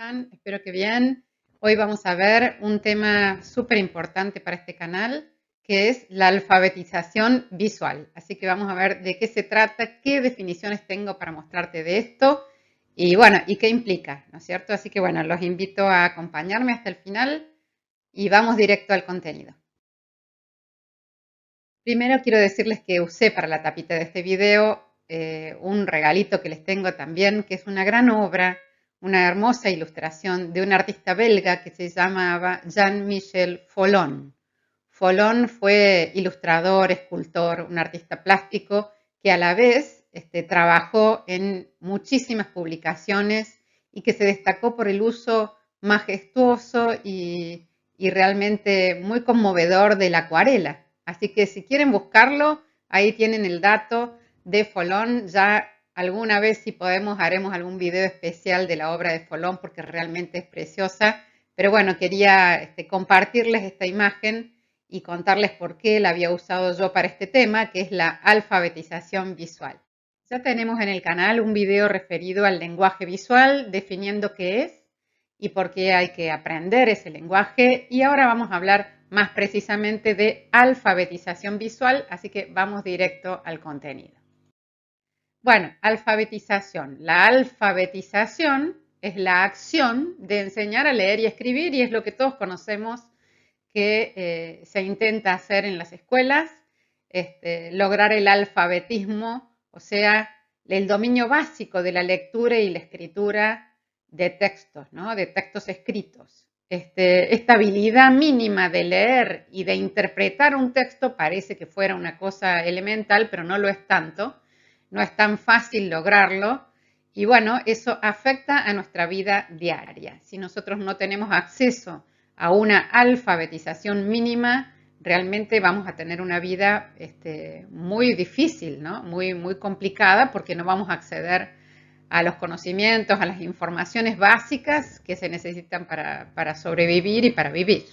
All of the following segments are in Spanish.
¿Están? Espero que bien. Hoy vamos a ver un tema súper importante para este canal, que es la alfabetización visual. Así que vamos a ver de qué se trata, qué definiciones tengo para mostrarte de esto y bueno, y qué implica, ¿no es cierto? Así que bueno, los invito a acompañarme hasta el final y vamos directo al contenido. Primero quiero decirles que usé para la tapita de este video un regalito que les tengo también, que es una gran obra, una hermosa ilustración de un artista belga que se llamaba Jean-Michel Folon. Folon fue ilustrador, escultor, un artista plástico que a la vez trabajó en muchísimas publicaciones y que se destacó por el uso majestuoso y realmente muy conmovedor de la acuarela. Así que si quieren buscarlo, ahí tienen el dato de Folon. Ya alguna vez, si podemos, haremos algún video especial de la obra de Folon porque realmente es preciosa. Pero bueno, quería compartirles esta imagen y contarles por qué la había usado yo para este tema, que es la alfabetización visual. Ya tenemos en el canal un video referido al lenguaje visual, definiendo qué es y por qué hay que aprender ese lenguaje. Y ahora vamos a hablar más precisamente de alfabetización visual, así que vamos directo al contenido. Bueno, alfabetización. La alfabetización es la acción de enseñar a leer y escribir y es lo que todos conocemos que se intenta hacer en las escuelas, lograr el alfabetismo, o sea, el dominio básico de la lectura y la escritura de textos, ¿no? De textos escritos. Esta habilidad mínima de leer y de interpretar un texto parece que fuera una cosa elemental, pero no lo es tanto, no es tan fácil lograrlo. Y bueno, eso afecta a nuestra vida diaria. Si nosotros no tenemos acceso a una alfabetización mínima, realmente vamos a tener una vida muy difícil, ¿no? Muy complicada porque no vamos a acceder a los conocimientos, a las informaciones básicas que se necesitan para sobrevivir y para vivir.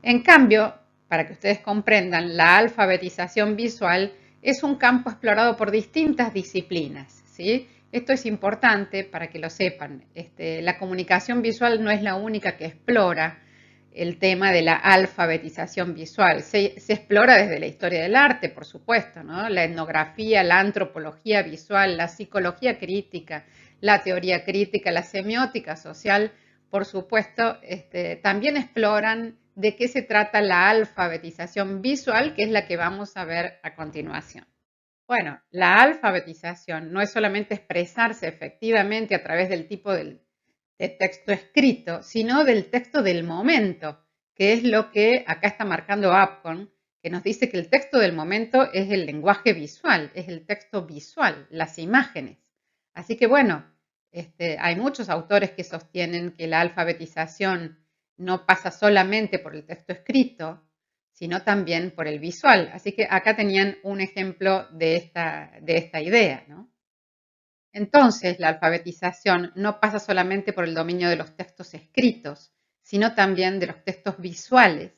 En cambio, para que ustedes comprendan, la alfabetización visual es un campo explorado por distintas disciplinas, ¿sí? Esto es importante para que lo sepan. La comunicación visual no es la única que explora el tema de la alfabetización visual. Se explora desde la historia del arte, por supuesto, ¿no? La etnografía, la antropología visual, la psicología crítica, la teoría crítica, la semiótica social, por supuesto, también exploran de qué se trata la alfabetización visual, que es la que vamos a ver a continuación. Bueno, la alfabetización no es solamente expresarse efectivamente a través del tipo de texto escrito, sino del texto del momento, que es lo que acá está marcando Apcon, que nos dice que el texto del momento es el lenguaje visual, es el texto visual, las imágenes. Así que bueno, hay muchos autores que sostienen que la alfabetización no pasa solamente por el texto escrito, sino también por el visual. Así que acá tenían un ejemplo de esta idea, ¿no? Entonces, la alfabetización no pasa solamente por el dominio de los textos escritos, sino también de los textos visuales,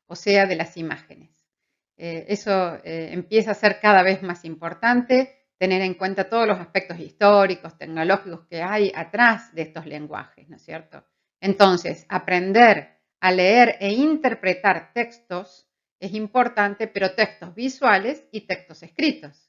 o sea, de las imágenes. Eso empieza a ser cada vez más importante, tener en cuenta todos los aspectos históricos, tecnológicos que hay atrás de estos lenguajes, ¿no es cierto? Entonces, aprender a leer e interpretar textos es importante, pero textos visuales y textos escritos.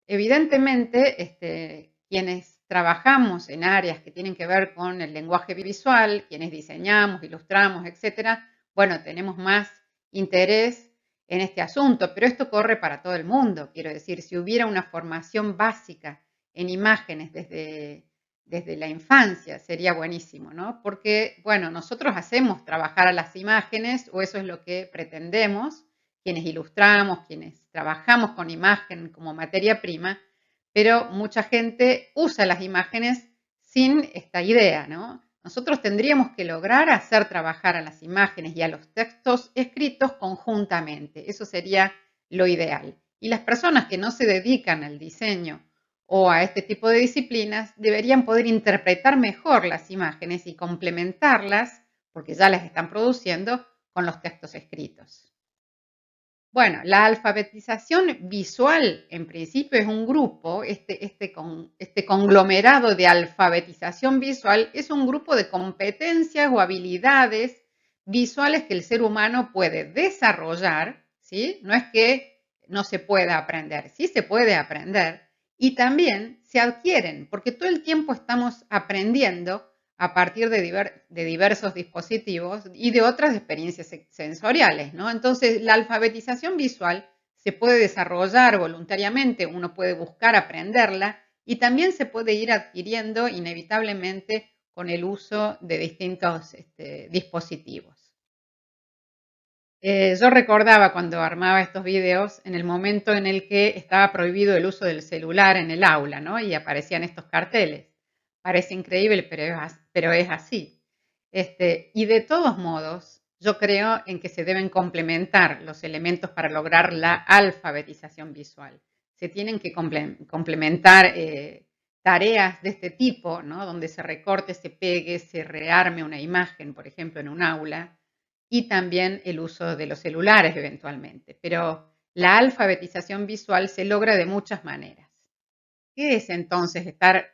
Evidentemente, quienes trabajamos en áreas que tienen que ver con el lenguaje visual, quienes diseñamos, ilustramos, etcétera, bueno, tenemos más interés en este asunto, pero esto corre para todo el mundo. Quiero decir, si hubiera una formación básica en imágenes desde la infancia, sería buenísimo, ¿no? Porque, bueno, nosotros hacemos trabajar a las imágenes, o eso es lo que pretendemos, quienes ilustramos, quienes trabajamos con imagen como materia prima, pero mucha gente usa las imágenes sin esta idea, ¿no? Nosotros tendríamos que lograr hacer trabajar a las imágenes y a los textos escritos conjuntamente. Eso sería lo ideal. Y las personas que no se dedican al diseño o a este tipo de disciplinas deberían poder interpretar mejor las imágenes y complementarlas, porque ya las están produciendo, con los textos escritos. Bueno, la alfabetización visual, en principio, es un grupo, este conglomerado de alfabetización visual es un grupo de competencias o habilidades visuales que el ser humano puede desarrollar, ¿sí? No es que no se pueda aprender, sí se puede aprender, y también se adquieren, porque todo el tiempo estamos aprendiendo a partir de diversos dispositivos y de otras experiencias sensoriales, ¿no? Entonces, la alfabetización visual se puede desarrollar voluntariamente, uno puede buscar aprenderla y también se puede ir adquiriendo inevitablemente con el uso de distintos dispositivos. Yo recordaba cuando armaba estos videos en el momento en el que estaba prohibido el uso del celular en el aula, ¿no? Y aparecían estos carteles. Parece increíble, pero es así. Y de todos modos, yo creo en que se deben complementar los elementos para lograr la alfabetización visual. Se tienen que complementar tareas de este tipo, ¿no? Donde se recorte, se pegue, se rearme una imagen, por ejemplo, en un aula y también el uso de los celulares eventualmente. Pero la alfabetización visual se logra de muchas maneras. ¿Qué es entonces estar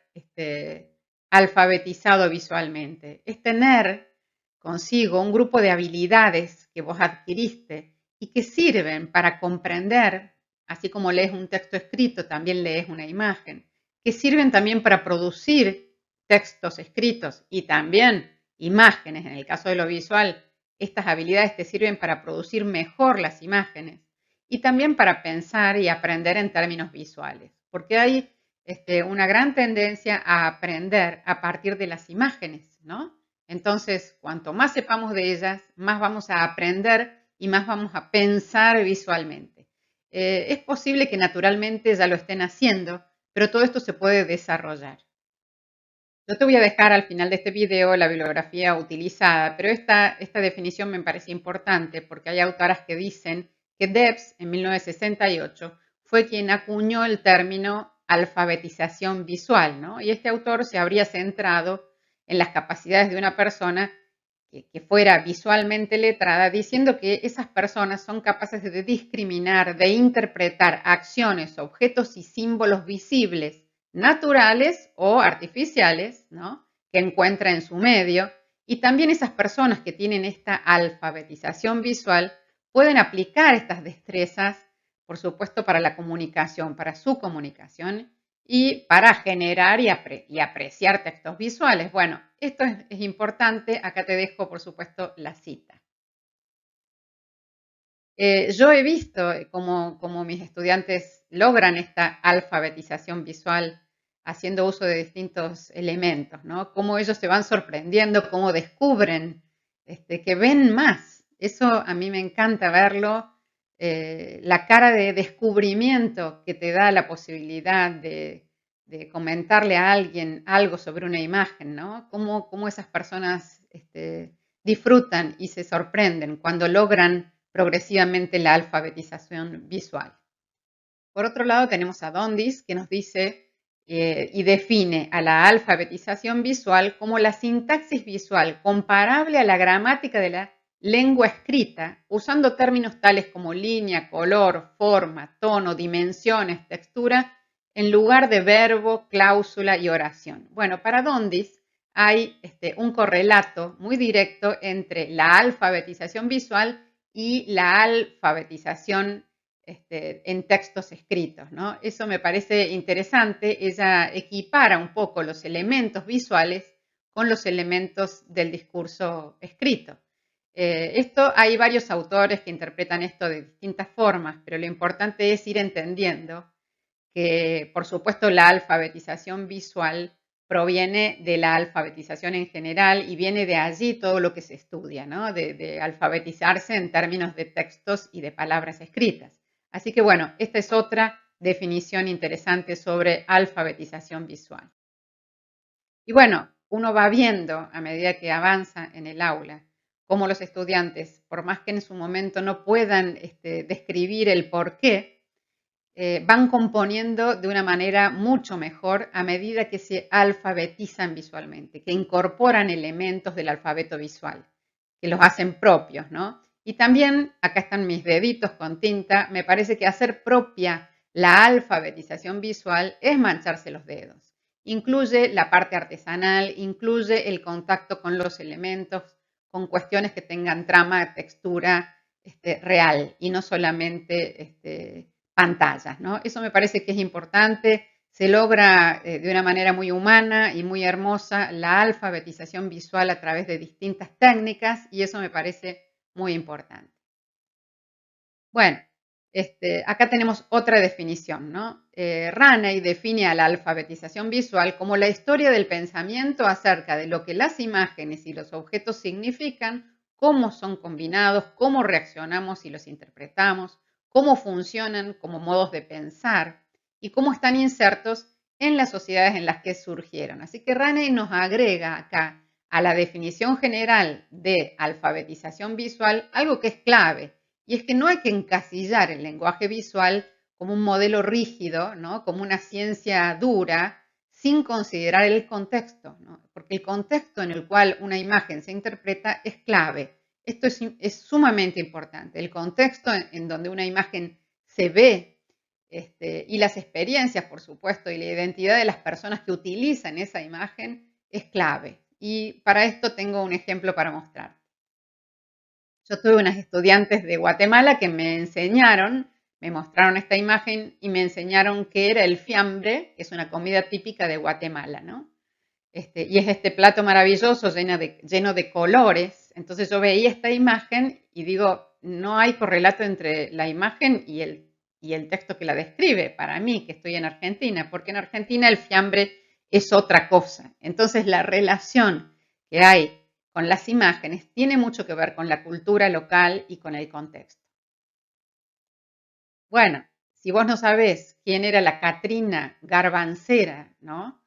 alfabetizado visualmente? Es tener consigo un grupo de habilidades que vos adquiriste y que sirven para comprender, así como lees un texto escrito, también lees una imagen, que sirven también para producir textos escritos y también imágenes. En el caso de lo visual, estas habilidades te sirven para producir mejor las imágenes y también para pensar y aprender en términos visuales, porque hay una gran tendencia a aprender a partir de las imágenes, ¿no? Entonces, cuanto más sepamos de ellas, más vamos a aprender y más vamos a pensar visualmente. Es posible que naturalmente ya lo estén haciendo, pero todo esto se puede desarrollar. Yo te voy a dejar al final de este video la bibliografía utilizada, pero esta definición me parece importante porque hay autoras que dicen que Debs en 1968 fue quien acuñó el término alfabetización visual, ¿no? Y este autor se habría centrado en las capacidades de una persona que fuera visualmente letrada, diciendo que esas personas son capaces de discriminar, de interpretar acciones, objetos y símbolos visibles, naturales o artificiales, ¿no? Que encuentra en su medio. Y también esas personas que tienen esta alfabetización visual pueden aplicar estas destrezas, por supuesto, para la comunicación, para su comunicación y para generar y apreciar textos visuales. Bueno, esto es importante. Acá te dejo, por supuesto, la cita. Yo he visto cómo mis estudiantes logran esta alfabetización visual haciendo uso de distintos elementos, ¿no? Cómo ellos se van sorprendiendo, cómo descubren que ven más. Eso a mí me encanta verlo, la cara de descubrimiento que te da la posibilidad de comentarle a alguien algo sobre una imagen, ¿no? Cómo esas personas disfrutan y se sorprenden cuando logran progresivamente la alfabetización visual. Por otro lado, tenemos a Dondis, que nos dice y define a la alfabetización visual como la sintaxis visual comparable a la gramática de la lengua escrita, usando términos tales como línea, color, forma, tono, dimensiones, textura, en lugar de verbo, cláusula y oración. Bueno, para Dondis hay un correlato muy directo entre la alfabetización visual y la alfabetización en textos escritos, ¿no? Eso me parece interesante. Ella equipara un poco los elementos visuales con los elementos del discurso escrito. Hay varios autores que interpretan esto de distintas formas, pero lo importante es ir entendiendo que, por supuesto, la alfabetización visual proviene de la alfabetización en general y viene de allí todo lo que se estudia, ¿no? De alfabetizarse en términos de textos y de palabras escritas. Así que bueno, esta es otra definición interesante sobre alfabetización visual. Y bueno, uno va viendo a medida que avanza en el aula cómo los estudiantes, por más que en su momento no puedan describir el por qué, van componiendo de una manera mucho mejor a medida que se alfabetizan visualmente, que incorporan elementos del alfabeto visual, que los hacen propios, ¿no? Y también, acá están mis deditos con tinta, me parece que hacer propia la alfabetización visual es mancharse los dedos. Incluye la parte artesanal, incluye el contacto con los elementos, con cuestiones que tengan trama, textura real y no solamente pantallas, ¿no? Eso me parece que es importante. Se logra de una manera muy humana y muy hermosa la alfabetización visual a través de distintas técnicas y eso me parece muy importante. Bueno, acá tenemos otra definición, ¿no? Raney define a la alfabetización visual como la historia del pensamiento acerca de lo que las imágenes y los objetos significan, cómo son combinados, cómo reaccionamos y los interpretamos, cómo funcionan como modos de pensar y cómo están insertos en las sociedades en las que surgieron. Así que Raney nos agrega acá a la definición general de alfabetización visual algo que es clave, y es que no hay que encasillar el lenguaje visual como un modelo rígido, ¿no? Como una ciencia dura, sin considerar el contexto, ¿no? Porque el contexto en el cual una imagen se interpreta es clave. Esto es sumamente importante. El contexto en donde una imagen se ve y las experiencias, por supuesto, y la identidad de las personas que utilizan esa imagen es clave. Y para esto tengo un ejemplo para mostrar. Yo tuve unas estudiantes de Guatemala que me mostraron esta imagen y me enseñaron qué era el fiambre, que es una comida típica de Guatemala, ¿no? Y es este plato maravilloso lleno de colores. Entonces yo veía esta imagen y digo, no hay correlato entre la imagen y el texto que la describe, para mí, que estoy en Argentina, porque en Argentina el fiambre es otra cosa. Entonces la relación que hay con las imágenes tiene mucho que ver con la cultura local y con el contexto. Bueno, si vos no sabés quién era la Catrina Garbancera, ¿no?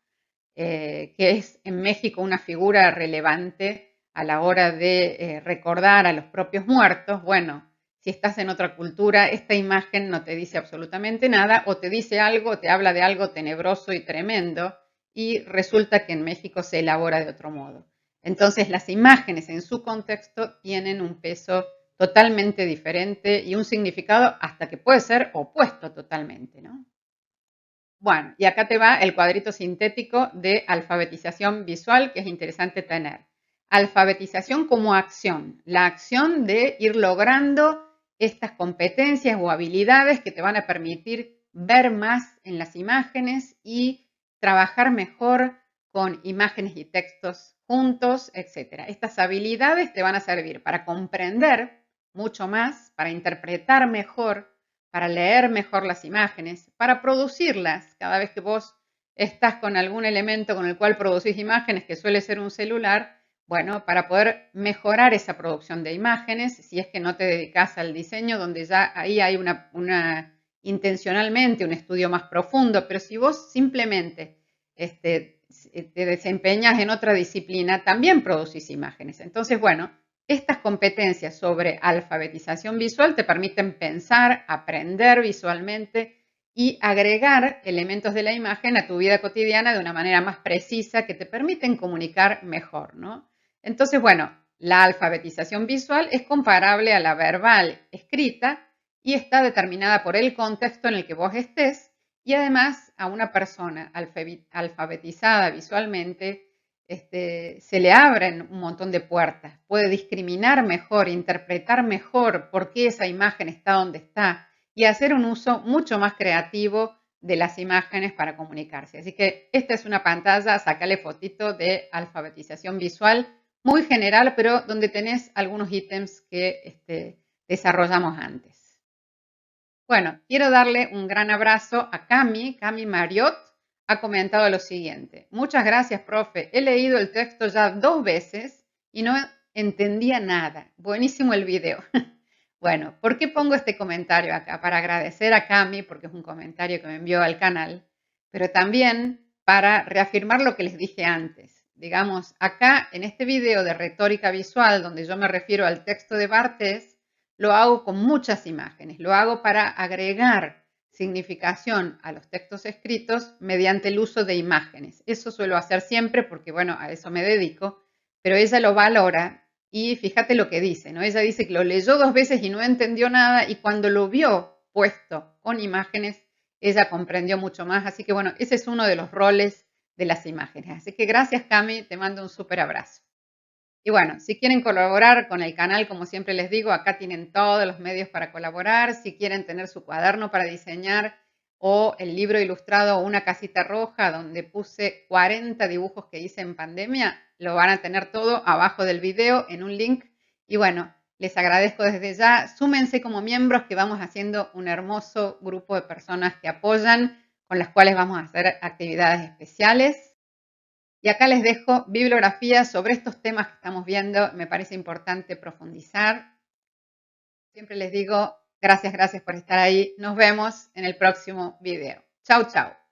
Que es en México una figura relevante a la hora de recordar a los propios muertos, bueno, si estás en otra cultura, esta imagen no te dice absolutamente nada o te dice algo, te habla de algo tenebroso y tremendo y resulta que en México se elabora de otro modo. Entonces las imágenes en su contexto tienen un peso totalmente diferente y un significado hasta que puede ser opuesto totalmente, ¿no? Bueno, y acá te va el cuadrito sintético de alfabetización visual que es interesante tener. Alfabetización como acción, la acción de ir logrando estas competencias o habilidades que te van a permitir ver más en las imágenes y trabajar mejor con imágenes y textos juntos, etc. Estas habilidades te van a servir para comprender mucho más, para interpretar mejor, para leer mejor las imágenes, para producirlas. Cada vez que vos estás con algún elemento con el cual producís imágenes, que suele ser un celular, bueno, para poder mejorar esa producción de imágenes, si es que no te dedicas al diseño, donde ya ahí hay intencionalmente un estudio más profundo, pero si vos simplemente te desempeñas en otra disciplina, también producís imágenes. Entonces, bueno, estas competencias sobre alfabetización visual te permiten pensar, aprender visualmente y agregar elementos de la imagen a tu vida cotidiana de una manera más precisa que te permiten comunicar mejor, ¿no? Entonces, bueno, la alfabetización visual es comparable a la verbal escrita y está determinada por el contexto en el que vos estés y además a una persona alfabetizada visualmente se le abren un montón de puertas, puede discriminar mejor, interpretar mejor por qué esa imagen está donde está y hacer un uso mucho más creativo de las imágenes para comunicarse. Así que esta es una pantalla, sacale fotito de alfabetización visual, muy general, pero donde tenés algunos ítems que desarrollamos antes. Bueno, quiero darle un gran abrazo a Cami Mariot ha comentado lo siguiente. Muchas gracias, profe. He leído el texto ya 2 veces y no entendía nada. Buenísimo el video. Bueno, ¿por qué pongo este comentario acá? Para agradecer a Cami, porque es un comentario que me envió al canal, pero también para reafirmar lo que les dije antes. Digamos, acá en este video de retórica visual, donde yo me refiero al texto de Barthes, lo hago con muchas imágenes, lo hago para agregar significación a los textos escritos mediante el uso de imágenes. Eso suelo hacer siempre porque, bueno, a eso me dedico, pero ella lo valora y fíjate lo que dice, ¿no? Ella dice que lo leyó 2 veces y no entendió nada y cuando lo vio puesto con imágenes, ella comprendió mucho más. Así que bueno, ese es uno de los roles de las imágenes. Así que gracias, Cami, te mando un súper abrazo. Y bueno, si quieren colaborar con el canal, como siempre les digo, acá tienen todos los medios para colaborar. Si quieren tener su cuaderno para diseñar o el libro ilustrado o una casita roja donde puse 40 dibujos que hice en pandemia, lo van a tener todo abajo del video en un link. Y bueno, les agradezco desde ya. Súmense como miembros que vamos haciendo un hermoso grupo de personas que apoyan, con las cuales vamos a hacer actividades especiales. Y acá les dejo bibliografía sobre estos temas que estamos viendo. Me parece importante profundizar. Siempre les digo, gracias por estar ahí. Nos vemos en el próximo video. Chau, chau.